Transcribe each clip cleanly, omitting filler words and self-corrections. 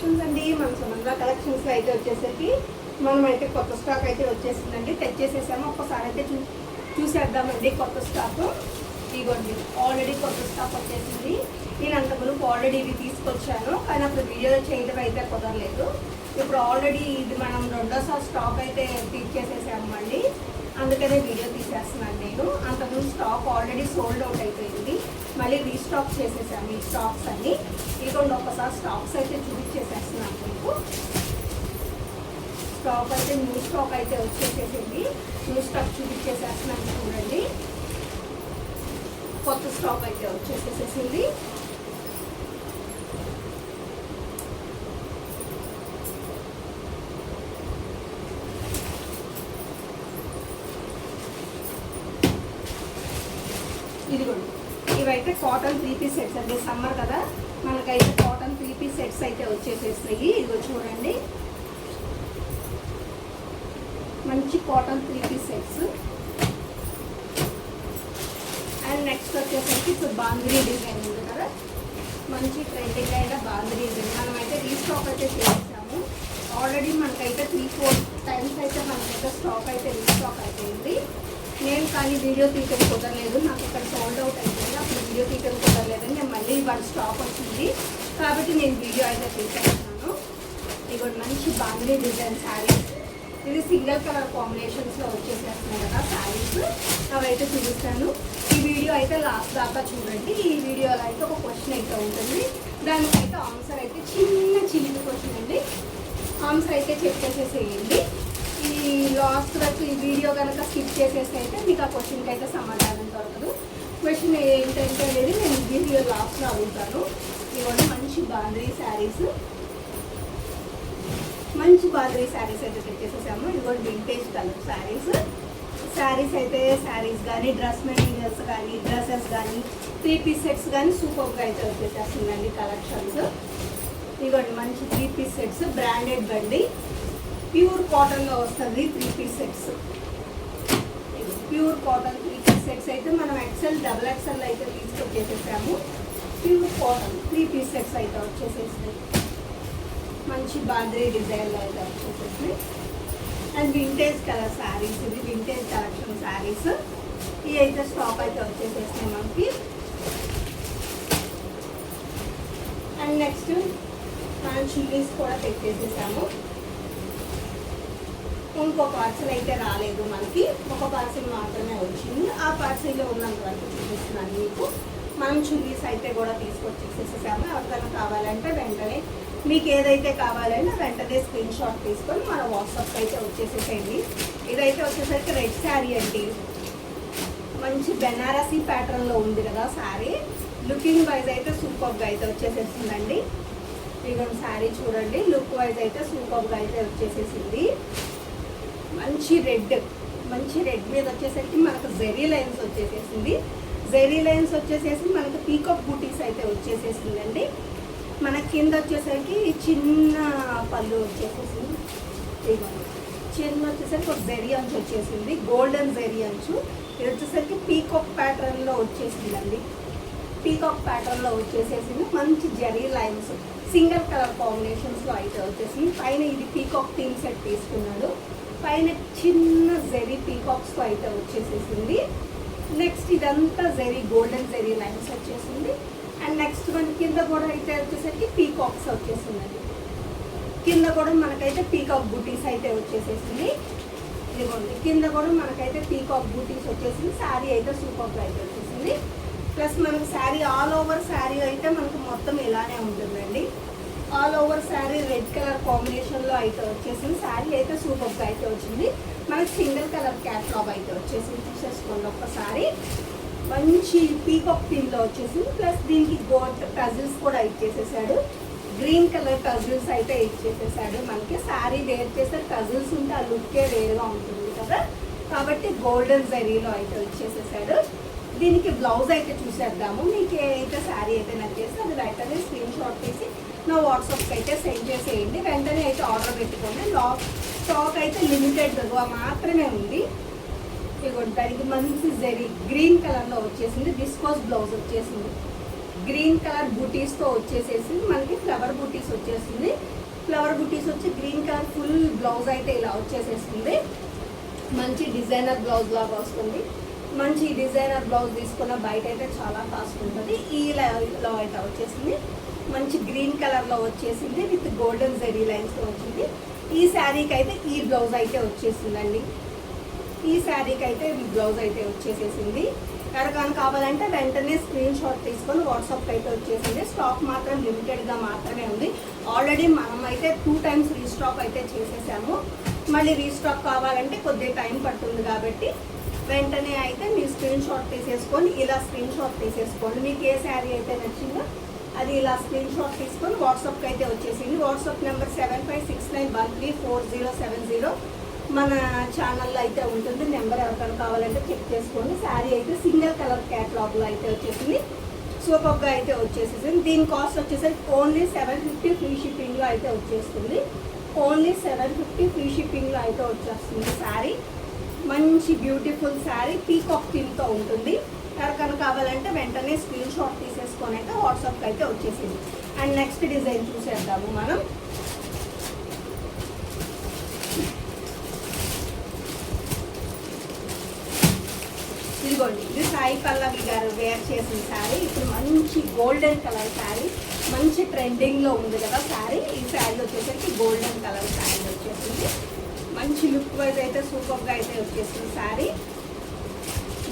Collections అండి. మన Sunanda collections అయితే వచ్చేసరికి మనమైతే కొత్త స్టాక్ అయితే వచ్చేసిందండి, తెచ్చేసేసాము. ఒక్కసారి అయితే చూసేద్దామండి కొత్త స్టాక్. ఇదిగోండి ఆల్రెడీ కొత్త స్టాక్ వచ్చేసింది. నేను అంతకుముందు ఆల్రెడీ ఇవి తీసుకొచ్చాను, కానీ అప్పుడు వీడియో చేయడం అయితే కుదరలేదు. ఇప్పుడు ఆల్రెడీ ఇది మనం రెండోసారి స్టాక్ అయితే తీర్చేసేసాము మళ్ళీ, అందుకనే వీడియో తీసేస్తున్నాను నేను. అంతకుముందు స్టాక్ ఆల్రెడీ సోల్డ్ అవుట్ అయిపోయింది, మళ్ళీ రీస్టాక్ చేసేసాము ఈ స్టాక్స్ అన్ని. ఇదిగోండి ఒకసారి స్టాక్స్ అయితే చూపించేసేస్తున్నాను మీకు. స్టాక్ అయితే న్యూ స్టాక్ అయితే వచ్చేసేసింది. న్యూ స్టాక్ చూపించేసేస్తున్నాను చూడండి. కొత్త స్టాక్ అయితే వచ్చేసేసింది. ఇదిగోండి ఇవైతే కాటన్ 3 పీస్ సెట్స్ అండి. సమ్మర్ కదా, మనకైతే కాటన్ 3 పీస్ సెట్స్ అయితే వచ్చేసేస్తాయి. ఇదిగో చూడండి, మంచి cotton 3 piece sets. And next వచ్చేసరికి ఇప్పుడు బాంద్రీ డిజైన్ ఉంది కదా, మంచి ట్రెండింగ్ అయిన బాంద్రీ డిజైన్ మనమైతే రీస్టాక్ అయితే చేసాము. ఆల్రెడీ మనకైతే 3-4 టైమ్స్ అయితే మనకైతే స్టాక్ అయితే రీస్టాక్ అయిపోయింది. నేను కానీ వీడియో తీయడం కుదరలేదు, నాకు ఇక్కడ సోల్డ్ అవుట్ అయిపోయింది. అప్పుడు వీడియో తీయడం కుదరలేదని నేను మళ్ళీ ఇవాళ స్టాక్ వచ్చింది కాబట్టి నేను వీడియో అయితే తీసేస్తున్నాను. ఇవి మంచి బాంద్రీ డిజైన్ శారీస్. ఇది సింగిల్ కలర్ కాంబినేషన్స్లో వచ్చేసేస్తున్నాయి కదా శారీస్, అవైతే చూపిస్తాను. ఈ వీడియో అయితే లాస్ట్ దాకా చూడండి. ఈ వీడియోలో అయితే ఒక క్వశ్చన్ అయితే ఉంటుంది, దానికైతే ఆన్సర్ అయితే చిన్న క్వశ్చన్ అండి. ఆన్సర్ అయితే చెప్పేసేసేయండి. ఈ లాస్ట్ వరకు ఈ వీడియో కనుక స్కిప్ చేసేసి అయితే మీకు ఆ క్వశ్చన్కి అయితే సమాధానం దొరకదు. క్వశ్చన్ ఏంటంటే అనేది నేను వీడియో లాస్ట్లో అడుగుతాను. ఇవన్నీ మంచి బాంద్రీ శారీస్, మంచి బాంద్రీ శారీస్ అయితే తెచ్చేసేసాము. ఇదిగోండి వింటేజ్ కలర్ శారీస్ అయితే శారీస్ కానీ డ్రెస్ మెటీరియల్స్ కానీ డ్రెస్సెస్ కానీ 3 పీస్ సెట్స్ కానీ సూపర్గా అయితే వచ్చేసేస్తుందండి కలెక్షన్స్. ఇదిగోండి మంచి 3 పీస్ సెట్స్, బ్రాండెడ్ బండి, ప్యూర్ కాటన్లో వస్తుంది 3 piece sets. Pure cotton 3 piece sets అయితే మనం XL, XXL అయితే తీసుకొచ్చేసేసాము. ప్యూర్ కాటన్ 3 పీస్ సెట్స్ అయితే వచ్చేసేసాయి. మంచి బాంద్రీ డిజైన్లో అయితే వచ్చేసేసాయి. అండ్ వింటేజ్ కలర్ శారీస్, ఇది వింటేజ్ కలెక్షన్ శారీస్. ఇవి అయితే స్టాక్ అయితే వచ్చేసేసాయి మనకి. అండ్ నెక్స్ట్ మనం చున్నీస్ కూడా తెచ్చేసేసాము. ఇంకో పార్సల్ అయితే రాలేదు మనకి, ఒక పార్సల్ మాత్రమే వచ్చింది. ఆ పార్సల్లో ఉన్నంత వరకు చూపిస్తున్నాను మీకు. మనం చున్నీస్ అయితే కూడా తీసుకొచ్చేసేసాము. ఎవరికైనా కావాలంటే వెంటనే మీకు ఏదైతే కావాలంటే వెంటనే స్క్రీన్ షాట్ తీసుకొని మన వాట్సాప్కి అయితే వచ్చేసేసేయండి. ఇదైతే వచ్చేసరికి రెడ్ శారీ అండి, మంచి బెనారసీ ప్యాటర్న్లో ఉంది కదా శారీ. లుకింగ్ వైజ్ అయితే సూపర్గా అయితే వచ్చేసేసిందండి. ఇదిగోండి శారీ చూడండి, లుక్ వైజ్ అయితే సూపర్గా అయితే వచ్చేసేసింది. మంచి రెడ్ మీద వచ్చేసరికి మనకు జెరీ లైన్స్ వచ్చేసేసింది. జెరీ లైన్స్ వచ్చేసేసి మనకు పీకాక్ బూటీస్ అయితే వచ్చేసేసిందండి. మన కింద వచ్చేసరికి చిన్న పళ్ళు వచ్చేసేసింది. చిన్న వచ్చేసరికి ఒక జెరీ అంచు వచ్చేసింది, గోల్డెన్ జెరీ అంచు. ఇది వచ్చేసరికి పీకాక్ ప్యాటర్న్లో వచ్చేసిందండి. పీకాక్ ప్యాటర్న్లో వచ్చేసేసింది. మంచి జెరీ లైన్స్ సింగిల్ కలర్ కాంబినేషన్స్లో అయితే వచ్చేసింది. పైన ఇది పీకాక్ థీమ్ సెట్ తీసుకున్నాడు, పైన చిన్న జెరీ పీకాక్స్తో అయితే వచ్చేసేసింది. నెక్స్ట్ ఇదంతా జెరీ గోల్డెన్ జెరీ లైన్స్ వచ్చేసింది. అండ్ నెక్స్ట్ మన కింద కూడా అయితే వచ్చేసరికి పీకాక్స్ వచ్చేసిందండి. కింద కూడా మనకైతే పీకాక్ బూటీస్ అయితే వచ్చేసేసింది. ఇదిగోండి కింద కూడా మనకైతే పీకాక్ బూటీస్ వచ్చేసింది. శారీ అయితే సూపర్గా అయితే వచ్చేసింది. ప్లస్ మనకు శారీ ఆల్ ఓవర్ శారీ అయితే మనకు మొత్తం ఇలానే ఉంటుందండి. All over sari red colour కాంబినేషన్లో అయితే వచ్చేసింది. శారీ అయితే సూపర్గా అయితే వచ్చింది. మనకి సింగిల్ కలర్ క్యాట్లాగ్ అయితే వచ్చేసింది. తీసేసుకోండి ఒక్కసారి. మంచి పీకాక్ థీమ్లో వచ్చేసింది. ప్లస్ దీనికి గోల్డ్ టజిల్స్ కూడా ఇచ్చేసేసాడు. గ్రీన్ కలర్ టజిల్స్ అయితే ఇచ్చేసేసాడు. మనకి శారీ వేర్ చేస్తే టజిల్స్ ఉంటే ఆ లుక్కే వేరుగా ఉంటుంది కదా, కాబట్టి గోల్డెన్ జరీలో అయితే ఇచ్చేసేసాడు. దీనికి బ్లౌజ్ అయితే చూసేద్దాము. మీకు అయితే శారీ అయితే నచ్చేస్తే అది వెంటనే స్క్రీన్ షాట్ తీసి నా వాట్సాప్కి అయితే సెండ్ చేసేయండి. వెంటనే అయితే ఆర్డర్ పెట్టుకోండి. స్టాక్ అయితే లిమిటెడ్గా మాత్రమే ఉంది. ఇదిగోండి దానికి మంచి జరీ గ్రీన్ కలర్లో వచ్చేసింది. విస్కోస్ బ్లౌజ్ వచ్చేసింది. గ్రీన్ కలర్ బూటీస్తో వచ్చేసేసి మనకి ఫ్లవర్ బూటీస్ వచ్చేస్తుంది. ఫ్లవర్ బూటీస్ వచ్చి గ్రీన్ కలర్ ఫుల్ బ్లౌజ్ అయితే ఇలా వచ్చేసేస్తుంది. మంచి డిజైనర్ బ్లౌజ్ లాగా వస్తుంది. మంచి డిజైనర్ బ్లౌజ్ తీసుకున్న బయట అయితే చాలా కాస్ట్ ఉంటుంది. ఇలా అయితే వచ్చేసింది. మంచి గ్రీన్ కలర్లో వచ్చేసింది విత్ గోల్డెన్ జెరీ లైన్స్తో వచ్చింది. ఈ శారీకి అయితే ఈ బ్లౌజ్ అయితే వచ్చేసిందండి. ఈ శారీకి అయితే ఈ బ్లౌజ్ అయితే వచ్చేసేసింది. ఎవరికైనా కావాలంటే వెంటనే స్క్రీన్ షాట్ తీసుకొని వాట్సాప్కి అయితే వచ్చేసింది. స్టాక్ మాత్రం లిమిటెడ్గా మాత్రమే ఉంది. ఆల్రెడీ మనం అయితే 2 టైమ్స్ రీస్టాక్ అయితే చేసేసాము. మళ్ళీ రీస్టాక్ కావాలంటే కొద్దిగా టైం పడుతుంది కాబట్టి వెంటనే అయితే మీరు స్క్రీన్ షాట్ తీసేసుకొని ఇలా స్క్రీన్ షాట్ తీసేసుకోండి. మీకు ఏ శారీ అయితే నచ్చిందో అది ఇలా స్క్రీన్ షాట్ తీసుకొని వాట్సాప్కి అయితే వచ్చేసింది. వాట్సాప్ నెంబర్ 7569134070 మన ఛానల్లో అయితే ఉంటుంది. నెంబర్ ఎవరికైనా కావాలంటే చెక్ చేసుకోండి. శారీ అయితే సింగిల్ కలర్ క్యాటలాగ్లో అయితే వచ్చేసింది. సూపర్గా అయితే వచ్చేసేసింది. దీని కాస్ట్ వచ్చేసరికి ఓన్లీ 750 ఫ్రీ షిప్పింగ్లో అయితే వచ్చేస్తుంది. ఓన్లీ 750 ఫ్రీ షిప్పింగ్లో అయితే వచ్చేస్తుంది. శారీ మంచి బ్యూటిఫుల్ శారీ పీకాక్ థీమ్తో ఉంటుంది. ఎవరికైనా కావాలంటే వెంటనే స్క్రీన్ షాట్ తీసేసుకొని అయితే వాట్సాప్కి అయితే వచ్చేసింది. అండ్ నెక్స్ట్ డిజైన్ చూసేద్దాము మనం. ఇదిగోండి, ఇది సాయి పల్లవి గారు వేర్ చేసిన శారీ. ఇప్పుడు మంచి గోల్డెన్ కలర్ శారీ, మంచి ట్రెండింగ్లో ఉంది కదా శారీ. ఈ శారీ వచ్చేసరికి గోల్డెన్ కలర్ శారీ వచ్చేసింది. మంచి లుక్ వైజ్ అయితే సూపర్గా అయితే వచ్చేసింది. శారీ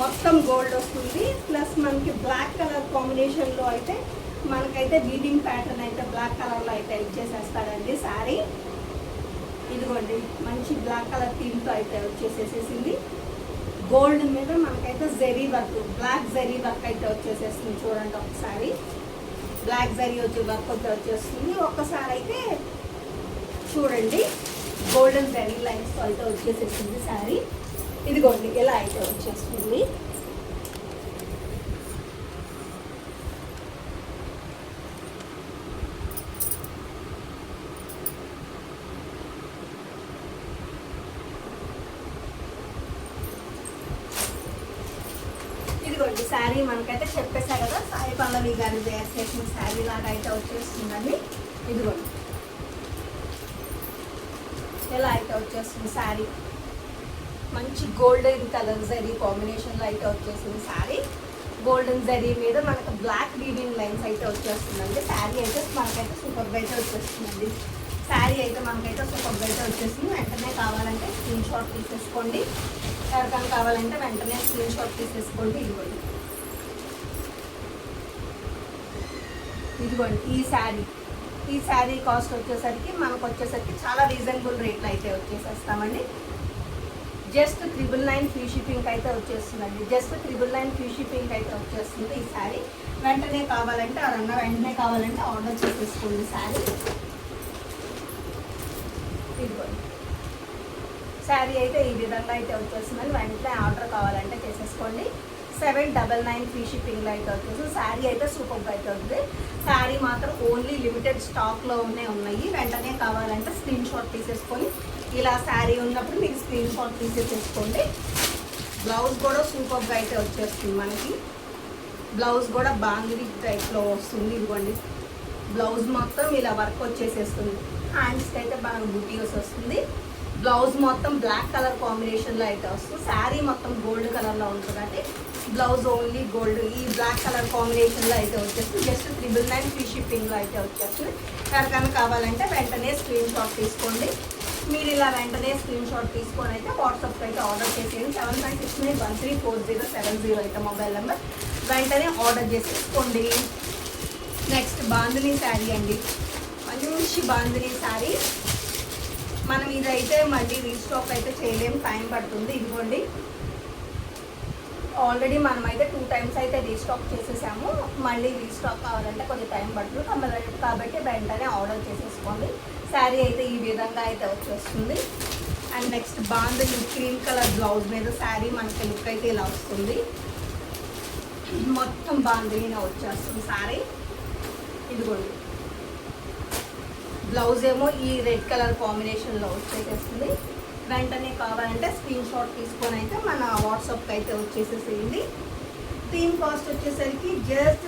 మొత్తం గోల్డ్ వస్తుంది. ప్లస్ మనకి బ్లాక్ కలర్ కాంబినేషన్లో అయితే మనకైతే వీవింగ్ ప్యాటర్న్ అయితే బ్లాక్ కలర్లో అయితే ఇచ్చేసేస్తాడండి శారీ. ఇదిగోండి, మంచి బ్లాక్ కలర్ థీమ్తో అయితే వచ్చేసేసింది. గోల్డ్ మీద మనకైతే zari work, black zari work అయితే వచ్చేసేస్తుంది. చూడండి ఒకసారి, బ్లాక్ జెరీ వచ్చే వర్క్ అయితే వచ్చేస్తుంది. ఒక్కసారి అయితే చూడండి, గోల్డెన్ జెరీ లైన్స్తో అయితే వచ్చేసేసింది శారీ. ఇదిగోండి ఇలా అయితే వచ్చేస్తుంది. ఇదిగోండి శారీ మనకైతే చెప్పేసా కదా, సాయి పల్లవి గారు వేర్ చేసిన శారీ లాగా అయితే వచ్చేస్తుందండి. ఇదిగోండి ఎలా అయితే వచ్చేస్తుంది శారీ. మంచి గోల్డెన్ కలర్ జరీ కాంబినేషన్లో అయితే వచ్చేసింది శారీ. గోల్డెన్ జరీ మీద మనకు బ్లాక్ వీవింగ్ లైన్స్ అయితే వచ్చేస్తుందండి. శారీ అయితే మనకైతే సూపర్గా అయితే వచ్చేస్తుందండి. శారీ అయితే మనకైతే సూపర్గా అయితే వచ్చేసింది. వెంటనే కావాలంటే స్క్రీన్ షాట్ తీసేసుకోండి. ఎవరికైనా కావాలంటే వెంటనే స్క్రీన్ షాట్ తీసేసుకోండి. ఇదిగోండి ఈ శారీ కాస్ట్ వచ్చేసరికి మనకు వచ్చేసరికి చాలా రీజనబుల్ రేట్లు అయితే వచ్చేసేస్తామండి. జస్ట్ 999 ఫ్రీ షిప్పింగ్ అయితే వచ్చేస్తుందండి. జస్ట్ 999 ఫ్రీ షిప్పింగ్ అయితే వచ్చేస్తుంది ఈ శారీ. వెంటనే కావాలంటే వెంటనే కావాలంటే ఆర్డర్ చేసేసుకోండి శారీ. ఇదిగోండి శారీ అయితే ఈ విధంగా అయితే వచ్చేస్తుందని వెంటనే ఆర్డర్ కావాలంటే చేసేసుకోండి. 799 ఫ్రీ షిప్పింగ్లో అయితే వచ్చేసి శారీ అయితే సూపర్గా అయితే ఉంది. శారీ మాత్రం ఓన్లీ లిమిటెడ్ స్టాక్లో ఉన్నాయి. వెంటనే కావాలంటే స్క్రీన్ షాట్ తీసేసుకొని ఇలా శారీ ఉన్నప్పుడు మీకు స్క్రీన్ షాట్ తీసేసుకోండి. బ్లౌజ్ కూడా సూపర్గా అయితే వచ్చేస్తుంది. మనకి బ్లౌజ్ కూడా బాంగిడి టైప్లో వస్తుంది. ఇదిగోండి బ్లౌజ్ మొత్తం ఇలా వర్క్ వచ్చేసేస్తుంది. హ్యాండ్స్కి అయితే బాగా బుటీస్ వస్తుంది. బ్లౌజ్ మొత్తం బ్లాక్ కలర్ కాంబినేషన్లో అయితే వస్తుంది. శారీ మొత్తం గోల్డ్ కలర్లో ఉంటుంది అంటే బ్లౌజ్ ఓన్లీ గోల్డ్ ఈ బ్లాక్ కలర్ కాంబినేషన్లో అయితే వచ్చేస్తుంది. జస్ట్ 999 ఫ్రీ షిప్పింగ్లో అయితే వచ్చేస్తుంది. ఎవరికైనా కావాలంటే వెంటనే స్క్రీన్ షాట్ తీసుకోండి. మీరు ఇలా వెంటనే స్క్రీన్ షాట్ తీసుకొని అయితే వాట్సాప్కి అయితే ఆర్డర్ చేసేయండి. 7569134070 అయితే మొబైల్ నెంబర్. వెంటనే ఆర్డర్ చేసేసుకోండి. నెక్స్ట్ బాందినీ శారీ అండి. మంచి బాందినీ శారీ. మనం ఇదైతే మళ్ళీ రీస్టాక్ అయితే చేయలేము, టైం పడుతుంది. ఇదిగోండి ఆల్రెడీ మనమైతే 2 టైమ్స్ అయితే రీస్టాక్ చేసేసాము. మళ్ళీ రీస్టాక్ కావాలంటే కొద్దిగా టైం పడుతుంది కాబట్టి వెంటనే ఆర్డర్ చేసేసుకోండి. శారీ అయితే ఈ విధంగా అయితే వచ్చేస్తుంది. And next bandhani cream colour blouse మీద శారీ మనకి లుక్ అయితే ఇలా వస్తుంది. మొత్తం బాందినీనే వచ్చేస్తుంది శారీ. ఇదిగోండి బ్లౌజ్ ఏమో ఈ రెడ్ కలర్ కాంబినేషన్లో వచ్చేసేస్తుంది. వెంటనే కావాలంటే స్క్రీన్ షాట్ తీసుకొని అయితే మన వాట్సాప్కి అయితే వచ్చేసేసేయండి. దీని కాస్ట్ వచ్చేసరికి జస్ట్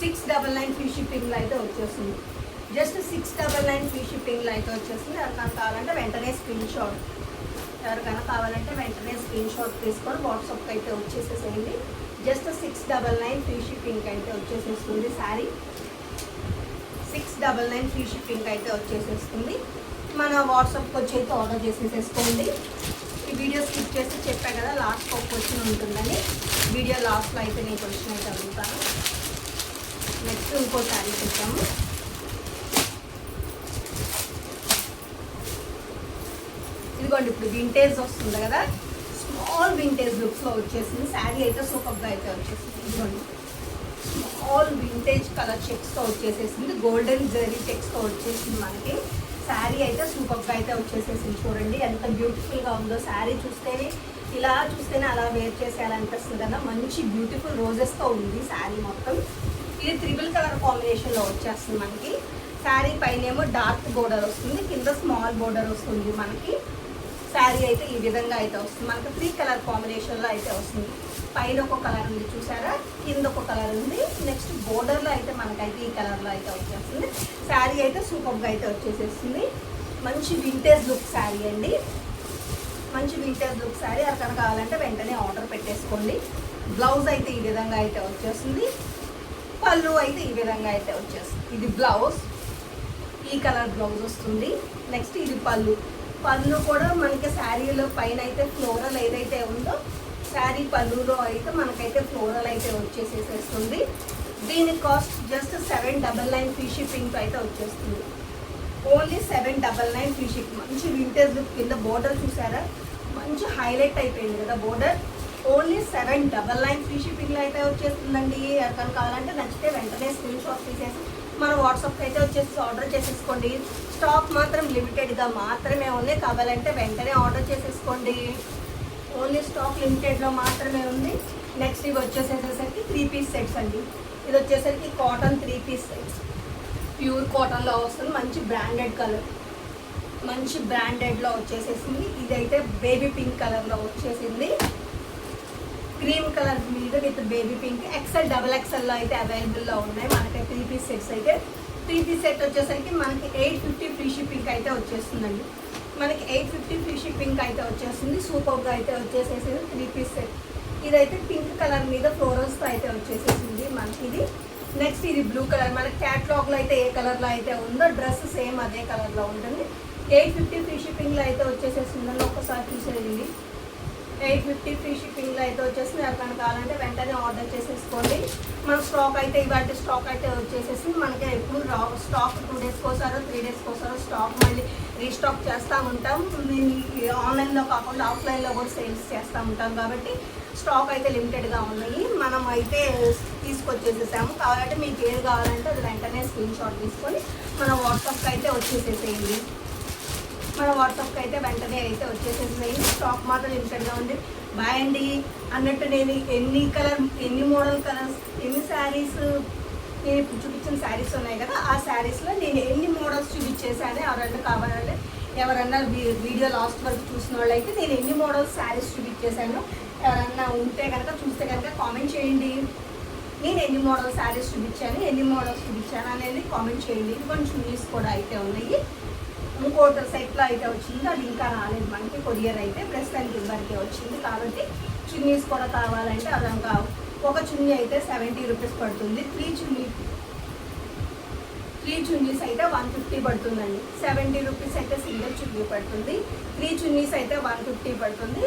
699 ఫ్రీ షిప్పింగ్లో అయితే వచ్చేస్తుంది. జస్ట్ 699 ఫ్రీ షిప్పింగ్లో అయితే వచ్చేస్తుంది. ఎవరికైనా కావాలంటే వెంటనే స్క్రీన్ షాట్ తీసుకొని వాట్సాప్కి అయితే వచ్చేసేసేయండి. జస్ట్ 699 ఫ్రీ షిప్పింగ్ అయితే వచ్చేసేస్తుంది. శారీ 699 ఫ్రీ షిప్పింగ్ అయితే వచ్చేసేస్తుంది. మన వాట్సాప్కి వచ్చి అయితే ఆర్డర్ చేసేసేసుకోండి. ఈ వీడియో స్కిప్ చేసి చెప్పా కదా లాస్ట్కి ఒక క్వశ్చన్ ఉంటుందని. వీడియో లాస్ట్లో అయితే నేను క్వశ్చన్ అయితే అడుగుతాను. నెక్స్ట్ ఇంకో శారీ చూద్దాము. ఇదిగోండి ఇప్పుడు వింటేజ్ వస్తుంది కదా, స్మాల్ వింటేజ్ లుక్స్లో వచ్చేసింది. శారీ అయితే సూపర్గా అయితే వచ్చేసింది. ఇదిగోండి స్మాల్ వింటేజ్ కలర్ చెక్స్తో వచ్చేసేసింది. గోల్డెన్ జరీ చెక్స్తో వచ్చేసింది. మనకి శారీ అయితే సూపర్గా అయితే వచ్చేసేసింది. చూడండి ఎంత బ్యూటిఫుల్గా ఉందో. శారీ చూస్తేనే ఇలా చూస్తేనే అలా వేర్ చేసేయాలనిపిస్తుంది కదా. మంచి బ్యూటిఫుల్ రోజెస్తో ఉంది శారీ మొత్తం. ఇది ట్రిపుల్ కలర్ కాంబినేషన్లో వచ్చేస్తుంది మనకి. శారీ పైన ఏమో డార్క్ బోర్డర్ వస్తుంది, కింద స్మాల్ బోర్డర్ వస్తుంది మనకి. శారీ అయితే ఈ విధంగా అయితే వస్తుంది మనకి. 3 కలర్ కాంబినేషన్లో అయితే వస్తుంది. పైన ఒక కలర్ ఉంది చూసారా, కింద ఒక కలర్ ఉంది. నెక్స్ట్ బోర్డర్లో అయితే మనకైతే ఈ కలర్లో అయితే వచ్చేస్తుంది. శారీ అయితే సూపర్గా అయితే వచ్చేసేస్తుంది. మంచి వింటేజ్ లుక్ శారీ అండి. మంచి వింటేజ్ లుక్ శారీ. ఎవరికైనా కావాలంటే వెంటనే ఆర్డర్ పెట్టేసుకోండి. బ్లౌజ్ అయితే ఈ విధంగా అయితే వచ్చేస్తుంది. పళ్ళు అయితే ఈ విధంగా అయితే వచ్చేస్తుంది. ఇది బ్లౌజ్, ఈ కలర్ బ్లౌజ్ వస్తుంది. నెక్స్ట్ ఇది పళ్ళు. పళ్ళు కూడా మనకి శారీలో పైన అయితే ఫ్లోరల్ ఏదైతే ఉందో శారీ పళ్ళులో అయితే మనకైతే ఫ్లోరల్ అయితే వచ్చేసేస్తుంది. దీని కాస్ట్ జస్ట్ 799 ఫ్రీ షిప్పింగ్తో అయితే వచ్చేస్తుంది. Only 799 free ship. మంచి వింటేజ్ లుక్. కింద బోర్డర్ చూసారా, మంచి హైలైట్ అయిపోయింది కదా బోర్డర్. ఓన్లీ 799 ఫ్రీ షిప్పింగ్లో అయితే వచ్చేస్తుందండి. ఎవరికైనా కావాలంటే నచ్చితే వెంటనే స్క్రీన్ షాట్ తీసేసి మన వాట్సాప్కి అయితే వచ్చేసి ఆర్డర్ చేసేసుకోండి. స్టాక్ మాత్రం లిమిటెడ్గా మాత్రమే ఉంది. కావాలంటే వెంటనే ఆర్డర్ చేసేసుకోండి. ఓన్లీ స్టాక్ లిమిటెడ్లో మాత్రమే ఉంది. నెక్స్ట్ ఇవి వచ్చేసేసరికి 3 పీస్ సెట్స్ అండి. ఇది వచ్చేసరికి కాటన్ 3 పీస్ సెట్స్, ప్యూర్ కాటన్లో వస్తుంది. మంచి బ్రాండెడ్ కలర్, మంచి బ్రాండెడ్లో వచ్చేసేసింది. ఇదైతే బేబీ పింక్ కలర్లో వచ్చేసింది. క్రీమ్ కలర్ మీద విత్ బేబీ పింక్. XL, XXLలో అయితే అవైలబుల్లో ఉన్నాయి మనకి 3 పీస్ సెట్స్ అయితే. 3 పీస్ సెట్ వచ్చేసరికి మనకి 850 ఫ్రీ షిప్పింగ్ అయితే వచ్చేస్తుందండి. మనకి 850 ఫ్రీ షిప్పింగ్ అయితే వచ్చేస్తుంది. సూపర్గా అయితే వచ్చేసేసింది 3 పీస్ సెట్. ఇదైతే పింక్ కలర్ మీద ఫ్లోరల్స్తో అయితే వచ్చేసేసింది మనకి ఇది. నెక్స్ట్ ఇది బ్లూ కలర్. మనకి క్యాట్లాగ్లో అయితే ఏ కలర్లో అయితే ఉందో డ్రెస్ సేమ్ అదే కలర్లో ఉంటుంది. 850 ఫ్రీ షిప్పింగ్లో అయితే వచ్చేసేసిందని ఒకసారి చూసేయండి. 850 ఫ్రీ షిప్పింగ్లో అయితే వచ్చేసింది. ఎవరికైనా కావాలంటే వెంటనే ఆర్డర్ చేసేసుకోండి. మన స్టాక్ అయితే ఇవాటి స్టాక్ అయితే వచ్చేసేసింది. మనకి ఎప్పుడు స్టాక్ 2 డేస్కి ఒకసారో 3 డేస్కి ఒకసారో స్టాక్ మళ్ళీ రీస్టాక్ చేస్తూ ఉంటాం. ఆన్లైన్లో కాకుండా ఆఫ్లైన్లో కూడా సేల్స్ చేస్తూ ఉంటాం కాబట్టి స్టాక్ అయితే లిమిటెడ్గా ఉన్నాయి. మనం అయితే తీసుకొచ్చేసేసాము. కావాలంటే మీకు ఏది కావాలంటే అది వెంటనే స్క్రీన్ షాట్ తీసుకొని మన వాట్సాప్కి అయితే వచ్చేసేసేయండి. మన వాట్సాప్కి అయితే వెంటనే అయితే వచ్చేసేసేయండి. స్టాక్ మాత్రం లిమిటెడ్గా ఉంది. బాయ్ అండి అన్నట్టు నేను ఎన్ని మోడల్ కలర్స్, ఎన్ని శారీస్ నేను ఇప్పుడు చూపించిన శారీస్ ఉన్నాయి కదా, ఆ శారీస్లో నేను ఎన్ని మోడల్స్ చూపించేసాను. ఎవరన్నా వీడియో లాస్ట్ వరకు చూసిన వాళ్ళు అయితే నేను ఎన్ని మోడల్స్ శారీస్ చూపించేసాను. ఎవరన్నా ఉంటే కనుక చూస్తే కనుక కామెంట్ చేయండి. నేను ఎన్ని మోడల్ శారీస్ చూపించాను, ఎన్ని మోడల్స్ చూపించాను అనేది కామెంట్ చేయండి. కొంచెం న్యూస్ కూడా అయితే ఉన్నాయి. ఇంకోటి సైట్లో అయితే వచ్చింది, అది ఇంకా రాలేదు మనకి. కొరియర్ అయితే ప్రస్తుతానికి ఇవ్వరికే వచ్చింది. కాబట్టి చున్నీస్ కూడా కావాలంటే అదంగా ఒక చున్నీ అయితే 70 రూపీస్ పడుతుంది. 3 చున్నీస్ అయితే 150 పడుతుందండి. 70 రూపీస్ అయితే సింగిల్ చున్నీ పడుతుంది. 3 చున్నీస్ అయితే 150 పడుతుంది.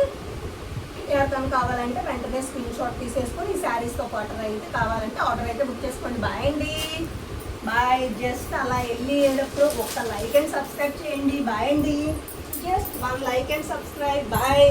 ఎవరికైనా కావాలంటే వెంటనే స్క్రీన్ షాట్ తీసేసుకొని ఈ శారీస్తో పాటు అయితే కావాలంటే ఆర్డర్ అయితే బుక్ చేసుకోండి. బాయ్ అండి, బాయ్. జస్ట్ అలా వెళ్ళేటప్పుడు ఒక లైక్ అండ్ సబ్స్క్రైబ్ చేయండి. బాయ్ అండి. Just 1 like and subscribe. Bye.